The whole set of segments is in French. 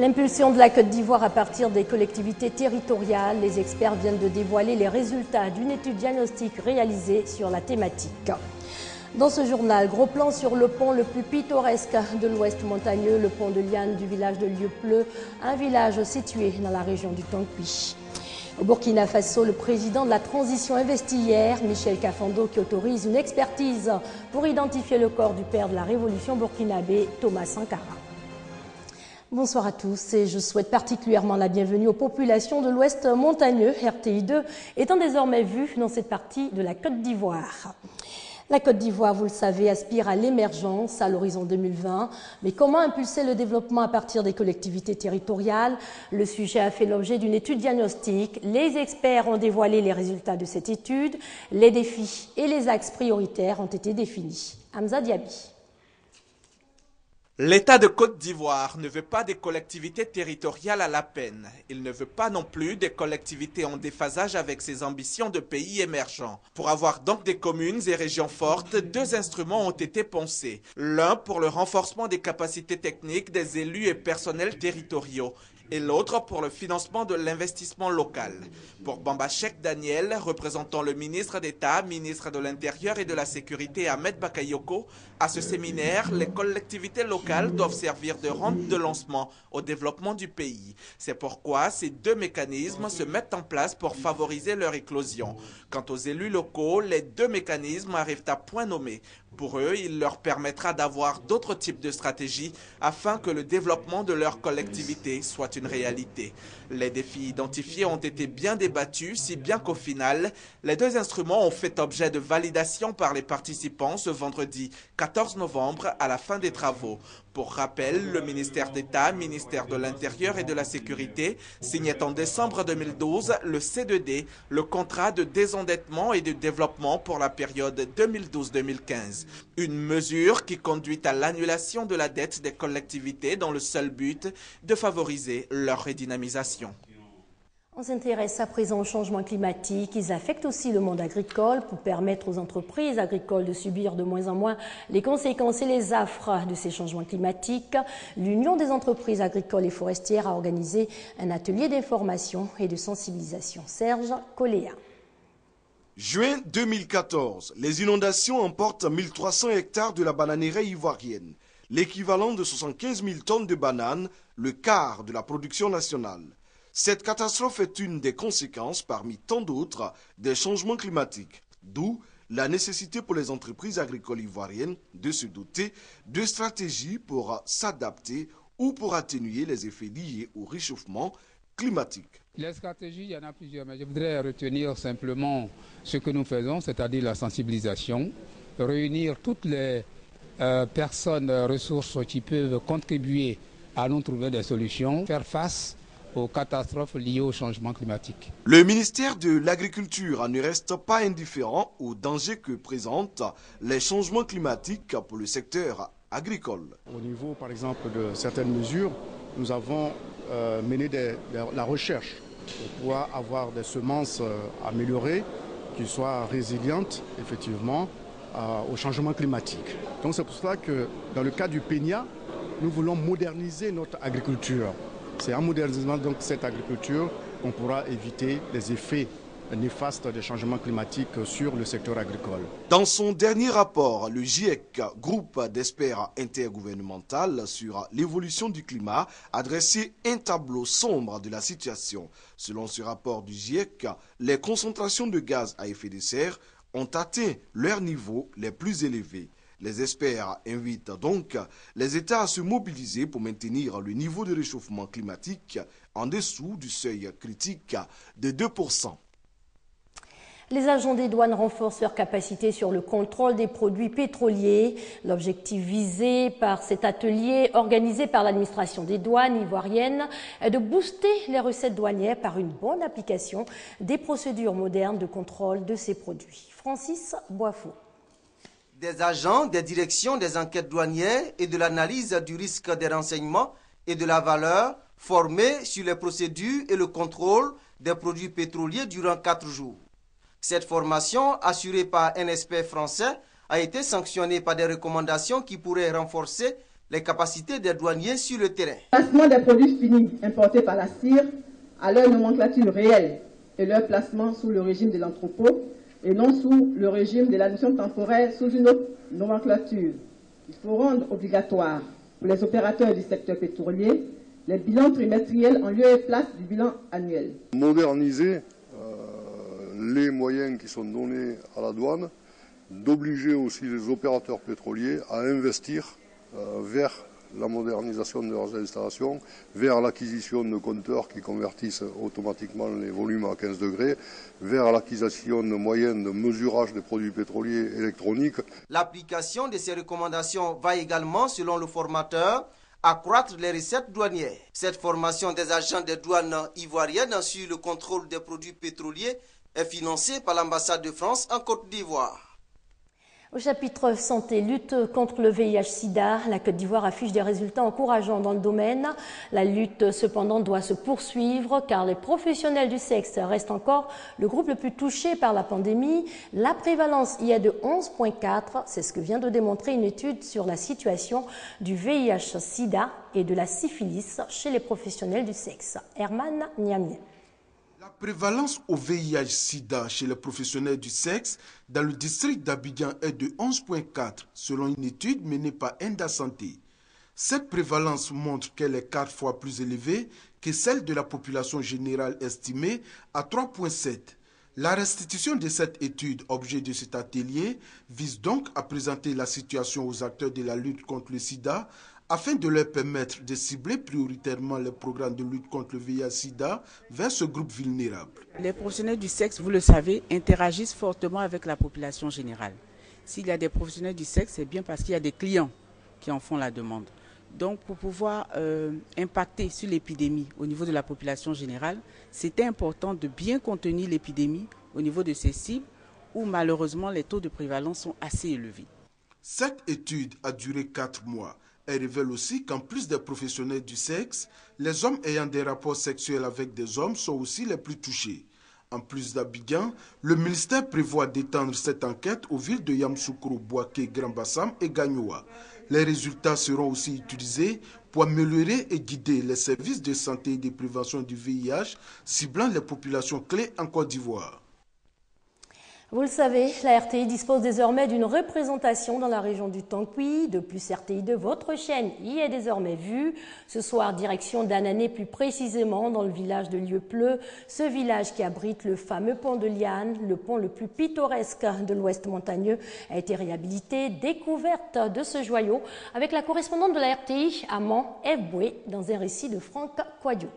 L'impulsion de la Côte d'Ivoire à partir des collectivités territoriales, les experts viennent de dévoiler les résultats d'une étude diagnostique réalisée sur la thématique. Dans ce journal, gros plan sur le pont le plus pittoresque de l'ouest montagneux, le pont de Liane du village de Lieupleu, un village situé dans la région du Tankwi. Au Burkina Faso, le président de la transition investit hier, Michel Kafando, qui autorise une expertise pour identifier le corps du père de la révolution burkinabé, Thomas Sankara. Bonsoir à tous et je souhaite particulièrement la bienvenue aux populations de l'Ouest montagneux, RTI2, étant désormais vu dans cette partie de la Côte d'Ivoire. La Côte d'Ivoire, vous le savez, aspire à l'émergence à l'horizon 2020. Mais comment impulser le développement à partir des collectivités territoriales? Le sujet a fait l'objet d'une étude diagnostique. Les experts ont dévoilé les résultats de cette étude. Les défis et les axes prioritaires ont été définis. Hamza Diaby. L'État de Côte d'Ivoire ne veut pas des collectivités territoriales à la peine. Il ne veut pas non plus des collectivités en déphasage avec ses ambitions de pays émergents. Pour avoir donc des communes et régions fortes, deux instruments ont été pensés. L'un pour le renforcement des capacités techniques des élus et personnels territoriaux, et l'autre pour le financement de l'investissement local. Pour Bamba Cheikh Daniel, représentant le ministre d'État, ministre de l'Intérieur et de la Sécurité Ahmed Bakayoko, à ce séminaire, les collectivités locales doivent servir de rampe de lancement au développement du pays. C'est pourquoi ces deux mécanismes se mettent en place pour favoriser leur éclosion. Quant aux élus locaux, les deux mécanismes arrivent à point nommé. Pour eux, il leur permettra d'avoir d'autres types de stratégies afin que le développement de leur collectivité soit une réalité. Les défis identifiés ont été bien débattus, si bien qu'au final, les deux instruments ont fait objet de validation par les participants ce vendredi 14 novembre à la fin des travaux. Pour rappel, le ministère d'État, ministère de l'Intérieur et de la Sécurité signait en décembre 2012 le C2D, le contrat de désendettement et de développement pour la période 2012-2015. Une mesure qui conduit à l'annulation de la dette des collectivités dans le seul but de favoriser leur redynamisation. On s'intéresse à présent au changement climatique. Ils affectent aussi le monde agricole pour permettre aux entreprises agricoles de subir de moins en moins les conséquences et les affres de ces changements climatiques. L'Union des entreprises agricoles et forestières a organisé un atelier d'information et de sensibilisation. Serge Coléa. Juin 2014, les inondations emportent 1300 hectares de la bananeraie ivoirienne, l'équivalent de 75 000 tonnes de bananes, le quart de la production nationale. Cette catastrophe est une des conséquences, parmi tant d'autres, des changements climatiques, d'où la nécessité pour les entreprises agricoles ivoiriennes de se doter de stratégies pour s'adapter ou pour atténuer les effets liés au réchauffement climatique. Les stratégies, il y en a plusieurs, mais je voudrais retenir simplement ce que nous faisons, c'est-à-dire la sensibilisation, réunir toutes les personnes, ressources qui peuvent contribuer à nous trouver des solutions, faire face aux catastrophes liées au changement climatique. Le ministère de l'Agriculture ne reste pas indifférent aux dangers que présentent les changements climatiques pour le secteur agricole. Au niveau, par exemple, de certaines mesures, nous avons mené la recherche pour pouvoir avoir des semences améliorées, qui soient résilientes, effectivement, au changement climatique. Donc c'est pour cela que, dans le cas du PENIA, nous voulons moderniser notre agriculture. C'est en modernisant donc cette agriculture qu'on pourra éviter les effets néfastes des changements climatiques sur le secteur agricole. Dans son dernier rapport, le GIEC, groupe d'experts intergouvernemental sur l'évolution du climat, a dressé un tableau sombre de la situation. Selon ce rapport du GIEC, les concentrations de gaz à effet de serre ont atteint leurs niveaux les plus élevés. Les experts invitent donc les États à se mobiliser pour maintenir le niveau de réchauffement climatique en dessous du seuil critique de 2%. Les agents des douanes renforcent leur capacité sur le contrôle des produits pétroliers. L'objectif visé par cet atelier organisé par l'administration des douanes ivoirienne est de booster les recettes douanières par une bonne application des procédures modernes de contrôle de ces produits. Francis Boifo. Des agents des directions des enquêtes douanières et de l'analyse du risque des renseignements et de la valeur formés sur les procédures et le contrôle des produits pétroliers durant 4 jours. Cette formation, assurée par un expert français, a été sanctionnée par des recommandations qui pourraient renforcer les capacités des douaniers sur le terrain. Le placement des produits finis importés par la CIR à leur nomenclature réelle et leur placement sous le régime de l'entrepôt et non sous le régime de l'admission temporaire sous une autre nomenclature. Il faut rendre obligatoire pour les opérateurs du secteur pétrolier les bilans trimestriels en lieu et place du bilan annuel. Moderniser les moyens qui sont donnés à la douane, d'obliger aussi les opérateurs pétroliers à investir vers la modernisation de leurs installations, vers l'acquisition de compteurs qui convertissent automatiquement les volumes à 15 degrés, vers l'acquisition de moyens de mesurage des produits pétroliers électroniques. L'application de ces recommandations va également, selon le formateur, accroître les recettes douanières. Cette formation des agents des douanes ivoiriennes sur le contrôle des produits pétroliers est financée par l'ambassade de France en Côte d'Ivoire. Au chapitre santé, lutte contre le VIH-Sida, la Côte d'Ivoire affiche des résultats encourageants dans le domaine. La lutte, cependant, doit se poursuivre car les professionnels du sexe restent encore le groupe le plus touché par la pandémie. La prévalence y est de 11,4. C'est ce que vient de démontrer une étude sur la situation du VIH-Sida et de la syphilis chez les professionnels du sexe. Herman Niamien. La prévalence au VIH-Sida chez les professionnels du sexe dans le district d'Abidjan est de 11,4 selon une étude menée par Enda Santé. Cette prévalence montre qu'elle est 4 fois plus élevée que celle de la population générale estimée à 3,7. La restitution de cette étude, objet de cet atelier, vise donc à présenter la situation aux acteurs de la lutte contre le sida afin de leur permettre de cibler prioritairement les programmes de lutte contre le VIH-Sida vers ce groupe vulnérable. Les professionnels du sexe, vous le savez, interagissent fortement avec la population générale. S'il y a des professionnels du sexe, c'est bien parce qu'il y a des clients qui en font la demande. Donc pour pouvoir impacter sur l'épidémie au niveau de la population générale, c'était important de bien contenir l'épidémie au niveau de ces cibles où malheureusement les taux de prévalence sont assez élevés. Cette étude a duré 4 mois. Elle révèle aussi qu'en plus des professionnels du sexe, les hommes ayant des rapports sexuels avec des hommes sont aussi les plus touchés. En plus d'Abidjan, le ministère prévoit d'étendre cette enquête aux villes de Yamoussoukro, Bouaké, Grand Bassam et Gagnoua. Les résultats seront aussi utilisés pour améliorer et guider les services de santé et de prévention du VIH, ciblant les populations clés en Côte d'Ivoire. Vous le savez, la RTI dispose désormais d'une représentation dans la région du Tankoui. De plus, RTI 2, votre chaîne, y est désormais vue. Ce soir, direction d'Anané, plus précisément dans le village de Lieuppleu. Ce village qui abrite le fameux pont de Liane, le pont le plus pittoresque de l'Ouest montagneux, a été réhabilité. Découverte de ce joyau avec la correspondante de la RTI à Mans, Ève Boué, dans un récit de Franck Quadio.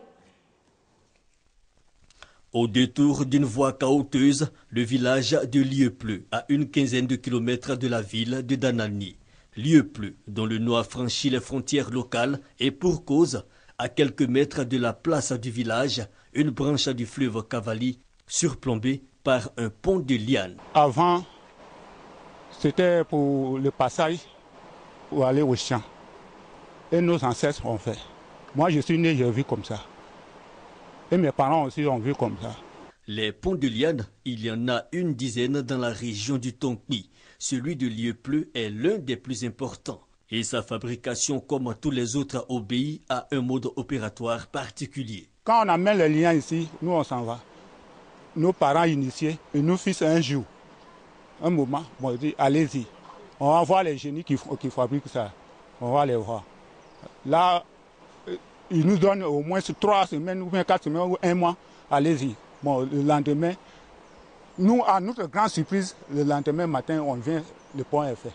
Au détour d'une voie caoteuse, le village de Lieuppleu, à une quinzaine de kilomètres de la ville de Danani. Lieuppleu, dont le nom a franchi les frontières locales, et pour cause, à quelques mètres de la place du village, une branche du fleuve Cavali, surplombée par un pont de liane. Avant, c'était pour le passage pour aller au champ. Et nos ancêtres ont fait. Moi, je suis né, j'ai vu comme ça. Et mes parents aussi ont vu comme ça. Les ponts de liane, il y en a une dizaine dans la région du Tonki. Celui de Lieuppleu est l'un des plus importants. Et sa fabrication, comme tous les autres, obéit à un mode opératoire particulier. Quand on amène les liens ici, nous on s'en va. Nos parents initiés, ils nous fixent un jour, un moment, bon, ils disent allez-y. On va voir les génies qui fabriquent ça. On va les voir. Là, ils nous donnent au moins 3 semaines ou bien 4 semaines ou 1 mois. Allez-y. Bon, le lendemain, nous, à notre grande surprise, le lendemain matin, on vient, le pont est fait.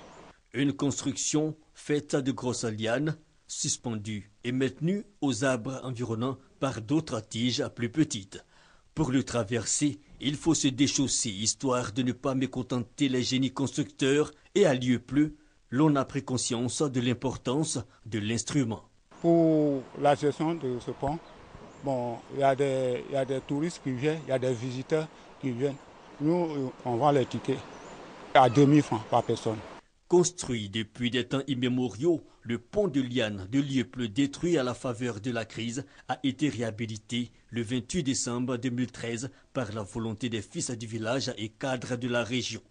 Une construction faite de grosses lianes, suspendues et maintenues aux arbres environnants par d'autres tiges plus petites. Pour le traverser, il faut se déchausser, histoire de ne pas mécontenter les génies constructeurs, et à Lieuppleu, l'on a pris conscience de l'importance de l'instrument. Pour la gestion de ce pont, bon, il y a des touristes qui viennent, il y a des visiteurs qui viennent. Nous, on vend les tickets à 2000 francs par personne. Construit depuis des temps immémoriaux, le pont de liane de Lieuppleu, détruit à la faveur de la crise, a été réhabilité le 28 décembre 2013 par la volonté des fils du village et cadres de la région.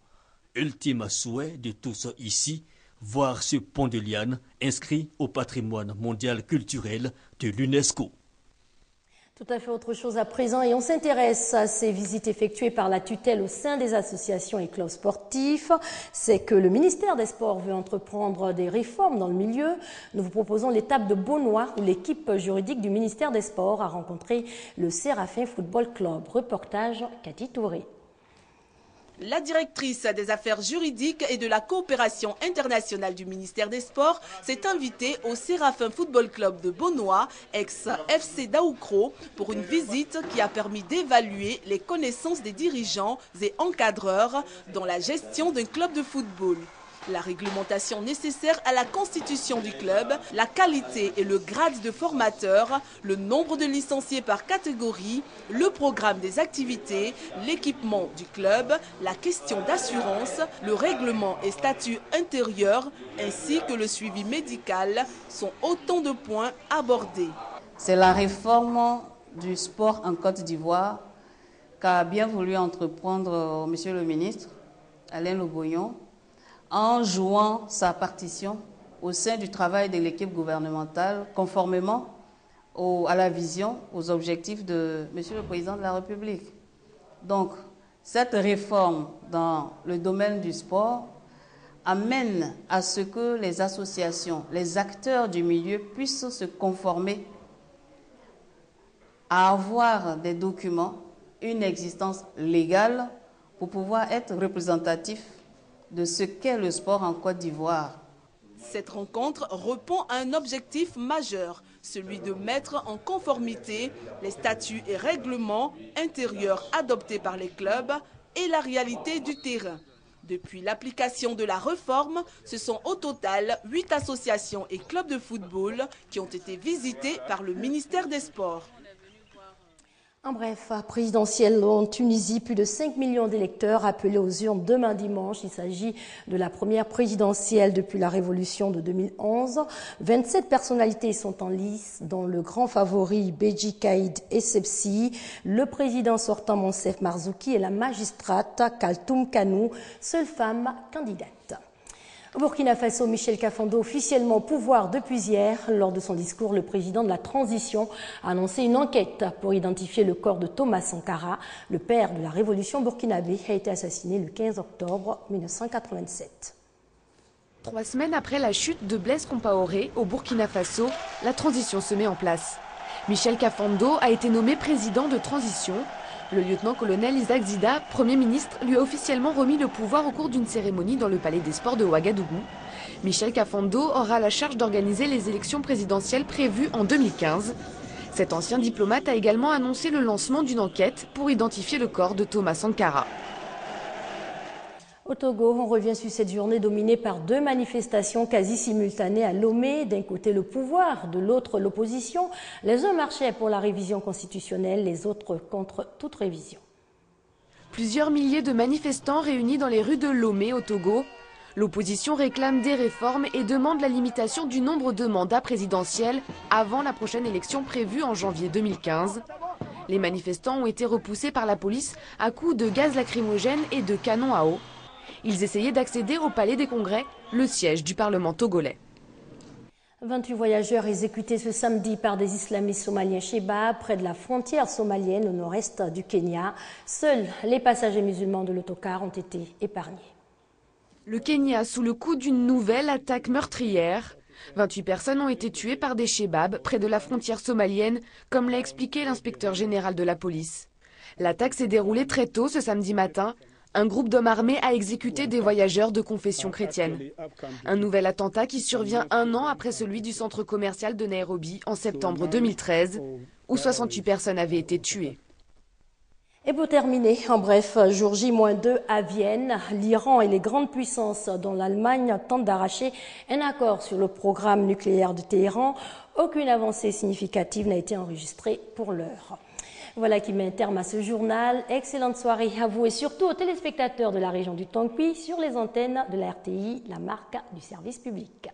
Ultime souhait de tous ici, voir ce pont de liane inscrit au patrimoine mondial culturel de l'UNESCO. Tout à fait autre chose à présent et on s'intéresse à ces visites effectuées par la tutelle au sein des associations et clubs sportifs. C'est que le ministère des Sports veut entreprendre des réformes dans le milieu. Nous vous proposons l'étape de Beaunois où l'équipe juridique du ministère des Sports a rencontré le Séraphin Football Club. Reportage Cathy Touré. La directrice des affaires juridiques et de la coopération internationale du ministère des Sports s'est invitée au Séraphin Football Club de Beaunois, ex-FC Daoukro, pour une visite qui a permis d'évaluer les connaissances des dirigeants et encadreurs dans la gestion d'un club de football. La réglementation nécessaire à la constitution du club, la qualité et le grade de formateur, le nombre de licenciés par catégorie, le programme des activités, l'équipement du club, la question d'assurance, le règlement et statut intérieur ainsi que le suivi médical sont autant de points abordés. C'est la réforme du sport en Côte d'Ivoire qu'a bien voulu entreprendre Monsieur le ministre Alain Loboyon, en jouant sa partition au sein du travail de l'équipe gouvernementale, conformément à la vision, aux objectifs de Monsieur le Président de la République. Donc, cette réforme dans le domaine du sport amène à ce que les associations, les acteurs du milieu puissent se conformer à avoir des documents, une existence légale pour pouvoir être représentatifs de ce qu'est le sport en Côte d'Ivoire. Cette rencontre répond à un objectif majeur, celui de mettre en conformité les statuts et règlements intérieurs adoptés par les clubs et la réalité du terrain. Depuis l'application de la réforme, ce sont au total 8 associations et clubs de football qui ont été visités par le ministère des Sports. En bref, présidentielle en Tunisie, plus de 5 millions d'électeurs appelés aux urnes demain dimanche. Il s'agit de la première présidentielle depuis la révolution de 2011. 27 personnalités sont en lice, dont le grand favori Beji Caïd Essebsi, le président sortant Monsef Marzouki et la magistrate Kaltoum Kanou, seule femme candidate. Au Burkina Faso, Michel Kafando, officiellement au pouvoir depuis hier. Lors de son discours, le président de la transition a annoncé une enquête pour identifier le corps de Thomas Sankara. Le père de la révolution burkinabé a été assassiné le 15 octobre 1987. 3 semaines après la chute de Blaise Compaoré au Burkina Faso, la transition se met en place. Michel Kafando a été nommé président de transition. Le lieutenant-colonel Isaac Zida, Premier ministre, lui a officiellement remis le pouvoir au cours d'une cérémonie dans le palais des sports de Ouagadougou. Michel Kafando aura la charge d'organiser les élections présidentielles prévues en 2015. Cet ancien diplomate a également annoncé le lancement d'une enquête pour identifier le corps de Thomas Sankara. Au Togo, on revient sur cette journée dominée par 2 manifestations quasi simultanées à Lomé. D'un côté le pouvoir, de l'autre l'opposition. Les uns marchaient pour la révision constitutionnelle, les autres contre toute révision. Plusieurs milliers de manifestants réunis dans les rues de Lomé au Togo. L'opposition réclame des réformes et demande la limitation du nombre de mandats présidentiels avant la prochaine élection prévue en janvier 2015. Les manifestants ont été repoussés par la police à coups de gaz lacrymogène et de canons à eau. Ils essayaient d'accéder au palais des congrès, le siège du Parlement togolais. 28 voyageurs exécutés ce samedi par des islamistes somaliens Shebab près de la frontière somalienne au nord-est du Kenya. Seuls les passagers musulmans de l'autocar ont été épargnés. Le Kenya sous le coup d'une nouvelle attaque meurtrière. 28 personnes ont été tuées par des Shebab près de la frontière somalienne, comme l'a expliqué l'inspecteur général de la police. L'attaque s'est déroulée très tôt ce samedi matin. Un groupe d'hommes armés a exécuté des voyageurs de confession chrétienne. Un nouvel attentat qui survient 1 an après celui du centre commercial de Nairobi en septembre 2013, où 68 personnes avaient été tuées. Et pour terminer, en bref, jour J-2 à Vienne, l'Iran et les grandes puissances dont l'Allemagne tentent d'arracher un accord sur le programme nucléaire de Téhéran. Aucune avancée significative n'a été enregistrée pour l'heure. Voilà qui met un terme à ce journal. Excellente soirée à vous et surtout aux téléspectateurs de la région du Tongpi sur les antennes de la RTI, la marque du service public.